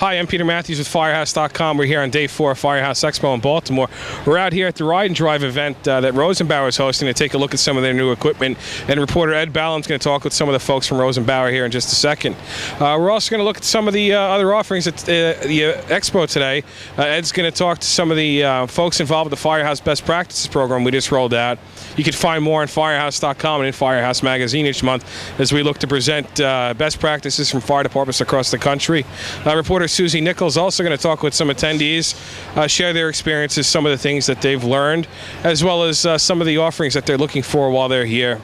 Hi, I'm Peter Matthews with Firehouse.com. We're here on day 4 of Firehouse Expo in Baltimore. We're out here at the Ride and Drive event that Rosenbauer is hosting to take a look at some of their new equipment. And reporter Ed Ballam's going to talk with some of the folks from Rosenbauer here in just a second. We're also going to look at some of the other offerings at the Expo today. Ed's going to talk to some of the folks involved with the Firehouse Best Practices program we just rolled out. You can find more on Firehouse.com and in Firehouse Magazine each month as we look to present best practices from fire departments across the country. Reporter Susie Nichols also going to talk with some attendees, share their experiences, some of the things that they've learned, as well as some of the offerings that they're looking for while they're here.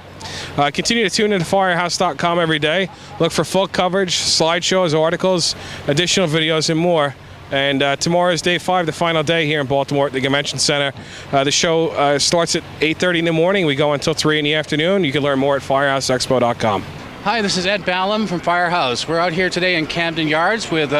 Continue to tune into Firehouse.com every day. Look for full coverage, slideshows, articles, additional videos, and more. And tomorrow is day 5, the final day here in Baltimore at the Convention Center. The show starts at 8:30 in the morning. We go until 3 in the afternoon. You can learn more at FirehouseExpo.com. Hi, this is Ed Ballam from Firehouse. We're out here today in Camden Yards with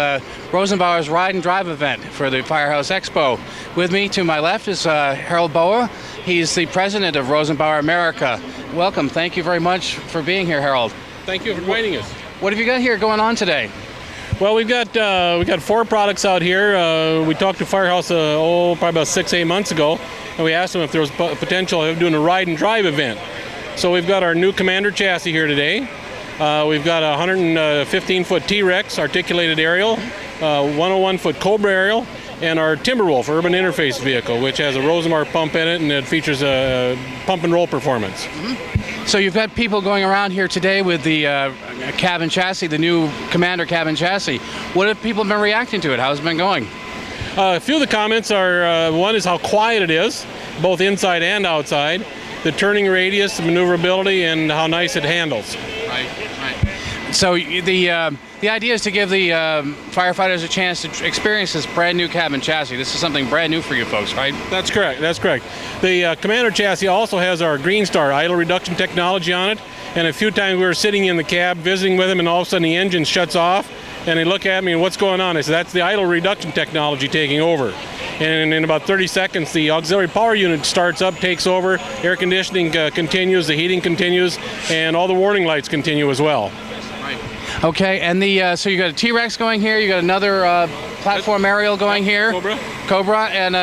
Rosenbauer's Ride and Drive event for the Firehouse Expo. With me to my left is Harold Boa. He's the president of Rosenbauer America. Welcome. Thank you very much for being here, Harold. Thank you for inviting us. What have you got here going on today? Well, we got 4 products out here. We talked to Firehouse probably about 6-8 months ago, and we asked them if there was potential of doing a Ride and Drive event. So we've got our new Commander chassis here today. We've got a 115-foot T-Rex articulated aerial, 101-foot Cobra aerial, and our Timberwolf urban interface vehicle, which has a Rosenbauer pump in it, and it features a pump and roll performance. Mm-hmm. So you've got people going around here today with the cabin chassis, the new Commander cabin chassis. What have people been reacting to it? How's it been going? A few of the comments are, one is how quiet it is, both inside and outside, the turning radius, the maneuverability, and how nice it handles. Right. So the idea is to give the firefighters a chance to experience this brand new cabin chassis. This is something brand new for you folks, right? That's correct. The Commander chassis also has our Green Star idle reduction technology on it. And a few times we were sitting in the cab visiting with them, and all of a sudden the engine shuts off, and they look at me and what's going on? I said, that's the idle reduction technology taking over. And in about 30 seconds, the auxiliary power unit starts up, takes over, air conditioning continues, the heating continues, and all the warning lights continue as well. Right. Okay, and so you got a T-Rex going here, you got another platform aerial going here. Cobra, and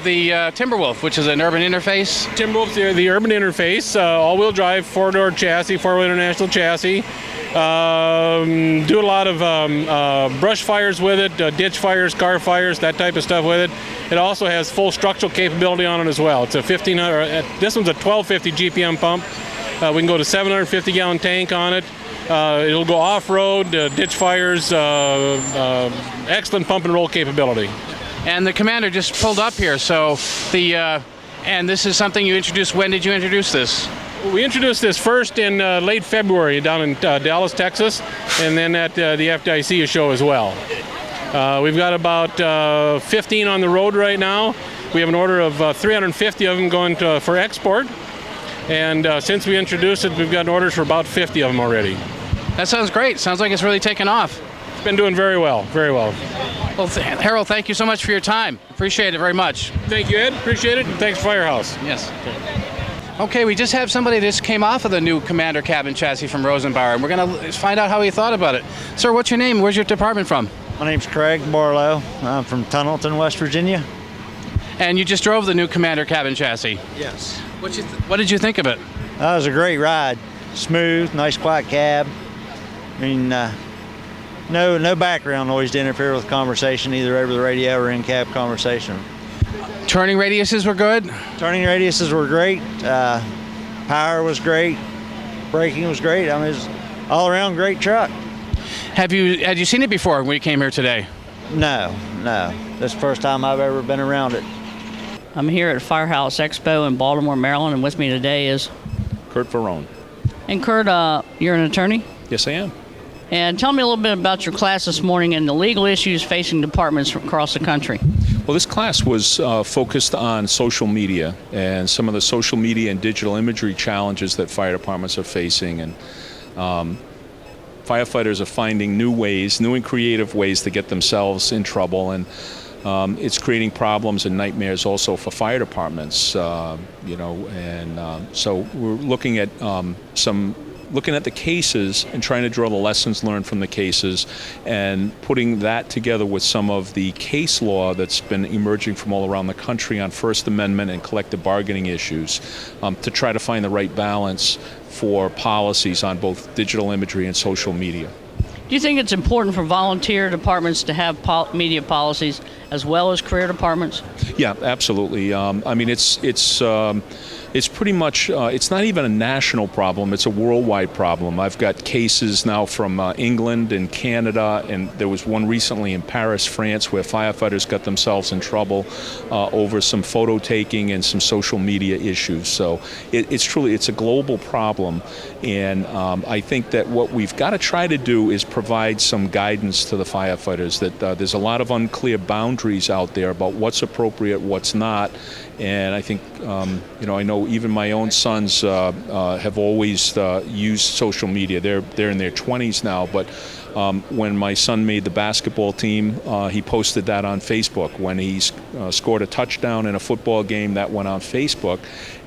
the Timberwolf, which is an urban interface. Timberwolf, the urban interface, all-wheel drive, 4-door chassis, 4-wheel international chassis. Do a lot of brush fires with it, ditch fires, car fires, that type of stuff with it. It also has full structural capability on it as well. It's a 1500. This one's a 1250 GPM pump. We can go to 750-gallon tank on it. It'll go off-road, ditch fires, excellent pump and roll capability. And the Commander just pulled up here, so and this is something you introduced. When did you introduce this? We introduced this first in late February down in Dallas, Texas, and then at the FDIC show as well. We've got about 15 on the road right now. We have an order of 350 of them going for export. And since we introduced it, we've gotten orders for about 50 of them already. That sounds great. Sounds like it's really taken off. It's been doing very well, very well. Well, Harold, thank you so much for your time. Appreciate it very much. Thank you, Ed. Appreciate it. And thanks, Firehouse. Yes. Okay, we just have somebody that just came off of the new Commander cabin chassis from Rosenbauer, and we're going to find out how he thought about it. Sir, what's your name? Where's your department from? My name's Craig Barlow. I'm from Tunnelton, West Virginia. And you just drove the new Commander cabin chassis? Yes. What did you think of it? That was a great ride. Smooth, nice quiet cab. I mean, no background noise to interfere with conversation, either over the radio or in-cab conversation. Turning radiuses were good? Turning radiuses were great. Power was great. Braking was great. I mean, it was all around great truck. Had you seen it before when you came here today? No. This is the first time I've ever been around it. I'm here at Firehouse Expo in Baltimore, Maryland, and with me today is Kurt Ferrone. And Kurt, you're an attorney? Yes, I am. And tell me a little bit about your class this morning and the legal issues facing departments across the country. Well, this class was focused on social media and some of the social media and digital imagery challenges that fire departments are facing. And firefighters are finding new and creative ways to get themselves in trouble. And it's creating problems and nightmares also for fire departments, so we're looking at some looking at the cases and trying to draw the lessons learned from the cases and putting that together with some of the case law that's been emerging from all around the country on First Amendment and collective bargaining issues to try to find the right balance for policies on both digital imagery and social media. Do you think it's important for volunteer departments to have media policies as well as career departments? Yeah, absolutely. I mean, it's pretty much, it's not even a national problem, it's a worldwide problem. I've got cases now from England and Canada, and there was one recently in Paris, France, where firefighters got themselves in trouble over some photo taking and some social media issues. So it's a global problem, and I think that what we've got to try to do is provide some guidance to the firefighters, that there's a lot of unclear boundaries out there about what's appropriate, what's not. And I think, I know even my own sons have always used social media. They're in their 20s now, but when my son made the basketball team, he posted that on Facebook. When he scored a touchdown in a football game, that went on Facebook.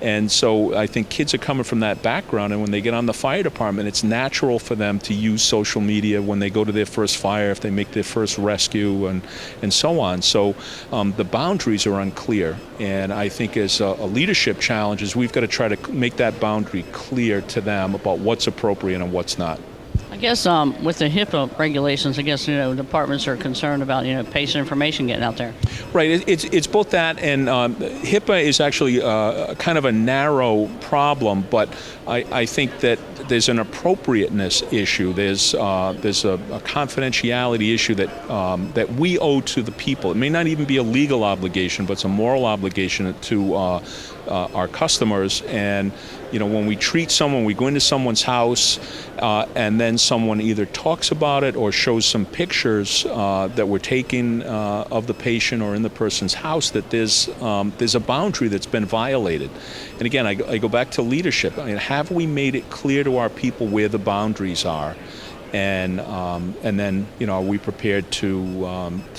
And so I think kids are coming from that background, and when they get on the fire department, it's natural for them to use social media when they go to their first fire, if they make their first rescue, and so on. So the boundaries are unclear, and I think as a leadership challenge is we've got to try to make that boundary clear to them about what's appropriate and what's not. I guess with the HIPAA regulations, I guess departments are concerned about patient information getting out there. Right. It's both that, and HIPAA is actually kind of a narrow problem, but I think that there's an appropriateness issue. There's a confidentiality issue that we owe to the people. It may not even be a legal obligation, but it's a moral obligation to our customers. And when we treat someone, we go into someone's house, and then someone either talks about it or shows some pictures that were taken of the patient or in the person's house, that there's a boundary that's been violated. And again, I go back to leadership. I mean, have we made it clear to our people where the boundaries are? And then are we prepared to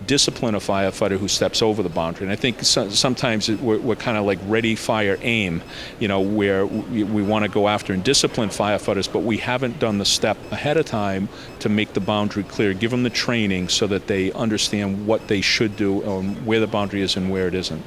discipline a firefighter who steps over the boundary? And I think sometimes we're kind of like ready, fire, aim, where we want to go after and discipline firefighters, but we haven't done the step ahead of time to make the boundary clear, give them the training so that they understand what they should do, where the boundary is and where it isn't.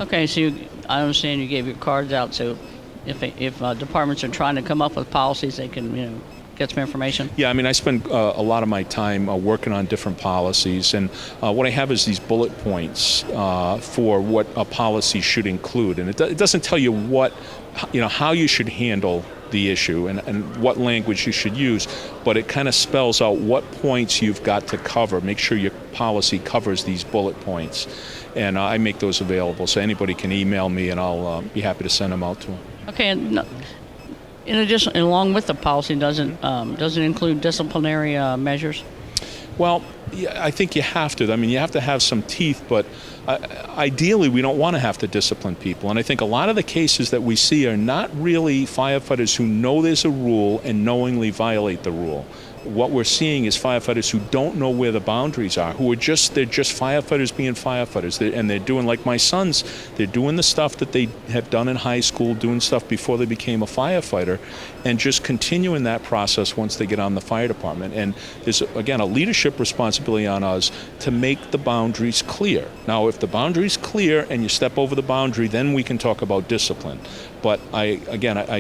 Okay, so I understand you gave your cards out, so if departments are trying to come up with policies, they can get some information? Yeah, I mean, I spend a lot of my time working on different policies, and what I have is these bullet points for what a policy should include, and it doesn't tell you how you should handle the issue and what language you should use, but it kind of spells out what points you've got to cover. Make sure your policy covers these bullet points, and I make those available, so anybody can email me, and I'll be happy to send them out to them. Okay, and in addition, along with the policy, does it include disciplinary measures? Well, yeah, I think you have to. I mean, you have to have some teeth, but ideally we don't want to have to discipline people. And I think a lot of the cases that we see are not really firefighters who know there's a rule and knowingly violate the rule. What we're seeing is firefighters who don't know where the boundaries are, they're just firefighters being firefighters, and they're doing, like my sons, they're doing the stuff that they have done in high school, doing stuff before they became a firefighter, and just continuing that process once they get on the fire department. And there's, again, a leadership responsibility on us to make the boundaries clear. Now, if the boundary's clear and you step over the boundary, then we can talk about discipline. But I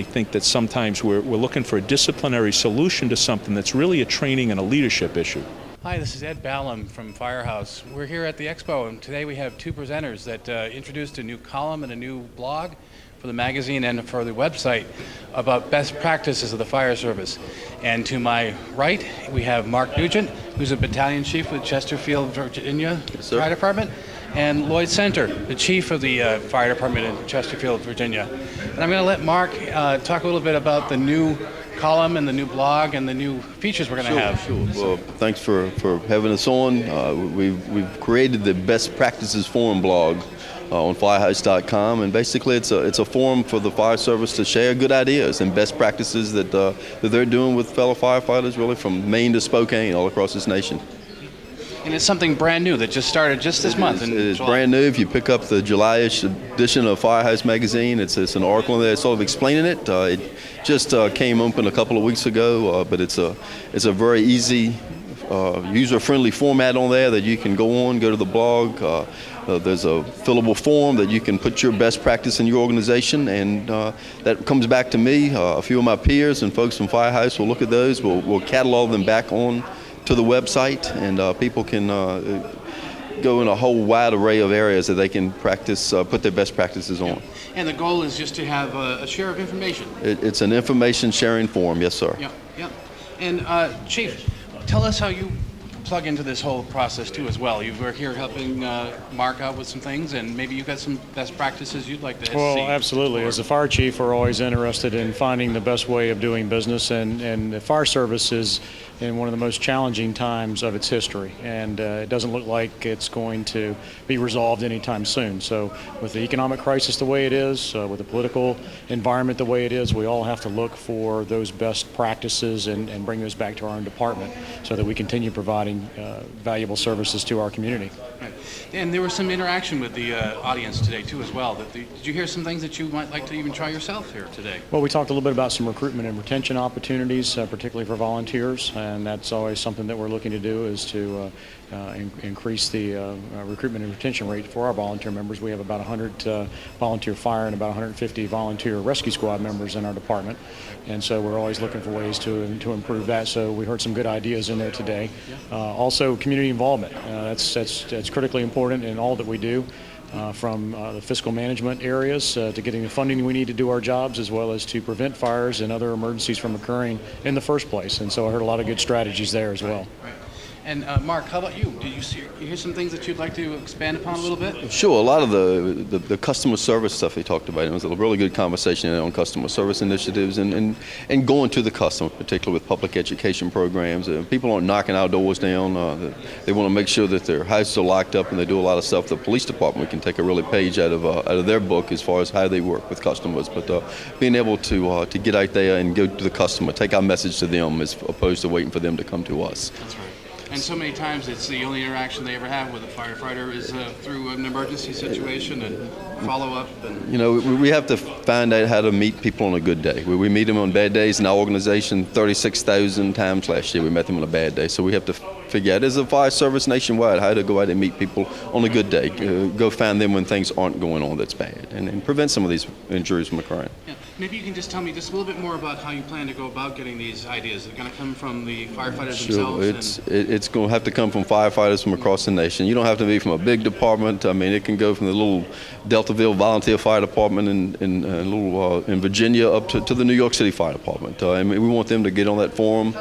think that sometimes we're looking for a disciplinary solution to something that's really a training and a leadership issue. Hi, this is Ed Ballum from Firehouse. We're here at the Expo, and today we have two presenters that introduced a new column and a new blog for the magazine and for the website about best practices of the fire service. And to my right, we have Mark Nugent, who's a battalion chief with Chesterfield, Virginia Fire Department, and Lloyd Center, the chief of the fire department in Chesterfield, Virginia. And I'm going to let Mark talk a little bit about the new column and the new blog and the new features we're going to have. Sure. Well, thanks for having us on. We've created the Best Practices Forum blog on Firehouse.com, and basically it's a forum for the fire service to share good ideas and best practices that they're doing with fellow firefighters, really from Maine to Spokane, all across this nation. And it's something brand new that just started just this month. It is brand new. If you pick up the July-ish edition of Firehouse magazine, it's an article in there sort of explaining it. It just came open a couple of weeks ago, but it's a very easy, user-friendly format on there that you can go to the blog. There's a fillable form that you can put your best practice in your organization, and that comes back to me. A few of my peers and folks from Firehouse will look at those. We'll catalog them back on to the website, and people can go in a whole wide array of areas that they can practice, put their best practices on. And the goal is just to have a share of information. It's an information sharing forum, yes, sir. Yeah. And Chief, tell us how you plug into this whole process too as well. You were here helping Mark out with some things, and maybe you've got some best practices you'd like to see. Well, absolutely. As a fire chief, we're always interested in finding the best way of doing business, and the fire service is in one of the most challenging times of its history, and it doesn't look like it's going to be resolved anytime soon. So with the economic crisis the way it is, with the political environment the way it is, we all have to look for those best practices and bring those back to our own department so that we continue providing valuable services to our community. Right. And there was some interaction with the audience today too as well. Did you hear some things that you might like to even try yourself here today? Well, we talked a little bit about some recruitment and retention opportunities, particularly for volunteers, and that's always something that we're looking to do, is to increase the recruitment and retention rate for our volunteer members. We have about 100 volunteer fire and about 150 volunteer rescue squad members in our department, and so we're always looking for ways to improve that. So we heard some good ideas in there today. Also, community involvement. That's critically important in all that we do. From the fiscal management areas to getting the funding we need to do our jobs, as well as to prevent fires and other emergencies from occurring in the first place. And so I heard a lot of good strategies there as well. Right. And Mark, how about you? Did you hear some things that you'd like to expand upon a little bit? Sure. A lot of the customer service stuff they talked about. It was a really good conversation on customer service initiatives and going to the customer, particularly with public education programs. People aren't knocking our doors down. They want to make sure that their houses are locked up, and they do a lot of stuff. The police department can take a really page out of their book as far as how they work with customers. But being able to get out there and go to the customer, take our message to them as opposed to waiting for them to come to us. That's right. And so many times it's the only interaction they ever have with a firefighter is through an emergency situation and follow-up. And we have to find out how to meet people on a good day. We meet them on bad days. In our organization, 36,000 times last year we met them on a bad day. So we have to figure out, as a fire service nationwide, how to go out and meet people on a good day. Go find them when things aren't going on that's bad, and prevent some of these injuries from occurring. Yeah. Maybe you can just tell me just a little bit more about how you plan to go about getting these ideas. They're going to come from the firefighters themselves? It's going to have to come from firefighters from across the nation. You don't have to be from a big department. I mean, it can go from the little Deltaville Volunteer Fire Department in Virginia up to the New York City Fire Department. I mean, we want them to get on that forum,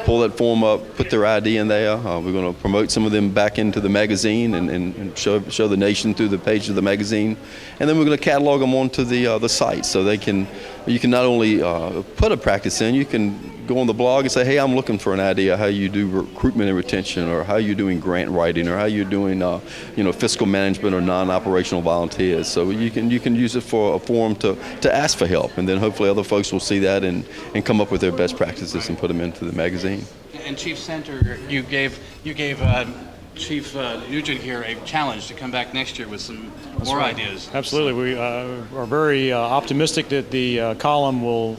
pull that form up, put their ID in there. We're going to promote some of them back into the magazine and show the nation through the page of the magazine. And then we're going to catalog them onto the site so you can not only put a practice in, you can go on the blog and say, hey, I'm looking for an idea how you do recruitment and retention, or how you're doing grant writing, or how you're doing fiscal management or non-operational volunteers. So you can use it for a forum to ask for help, and then hopefully other folks will see that and come up with their best practices and put them into the magazine. And Chief Center, you gave Chief Nugent here a challenge to come back next year with some more ideas. Absolutely. We are very optimistic that the column will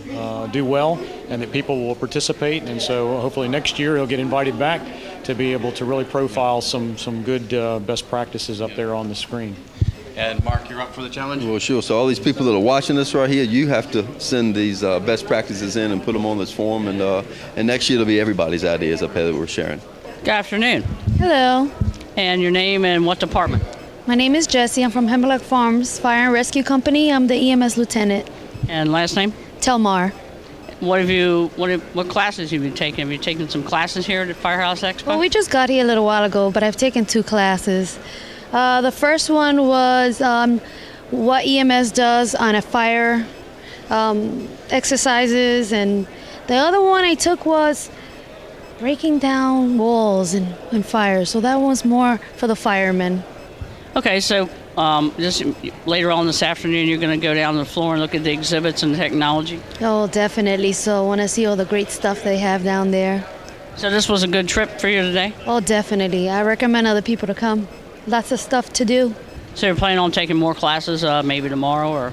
do well and that people will participate. And so hopefully next year he'll get invited back to be able to really profile some good best practices up there on the screen. And Mark, you're up for the challenge? Well, sure. So all these people that are watching this right here, you have to send these best practices in and put them on this form. And next year it'll be everybody's ideas up here that we're sharing. Good afternoon. Hello. And your name and what department? My name is Jessie. I'm from Hemlock Farms Fire and Rescue Company. I'm the EMS lieutenant. And last name? Telmar. What classes have you taken? Have you taken some classes here at Firehouse Expo? Well, we just got here a little while ago, but I've taken 2 classes. The first one was what EMS does on a fire, exercises, and the other one I took was breaking down walls in fire. So that one's more for the firemen. Okay, so just later on this afternoon, you're going to go down to the floor and look at the exhibits and the technology? Oh, definitely. So I want to see all the great stuff they have down there. So this was a good trip for you today? Oh, definitely. I recommend other people to come. Lots of stuff to do. So you're planning on taking more classes maybe tomorrow, or?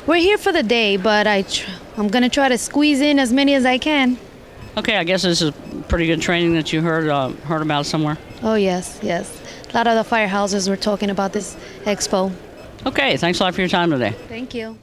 We're here for the day, but I'm going to try to squeeze in as many as I can. Okay, I guess this is pretty good training that you heard about somewhere. Oh, yes, yes. A lot of the firehouses were talking about this expo. Okay, thanks a lot for your time today. Thank you.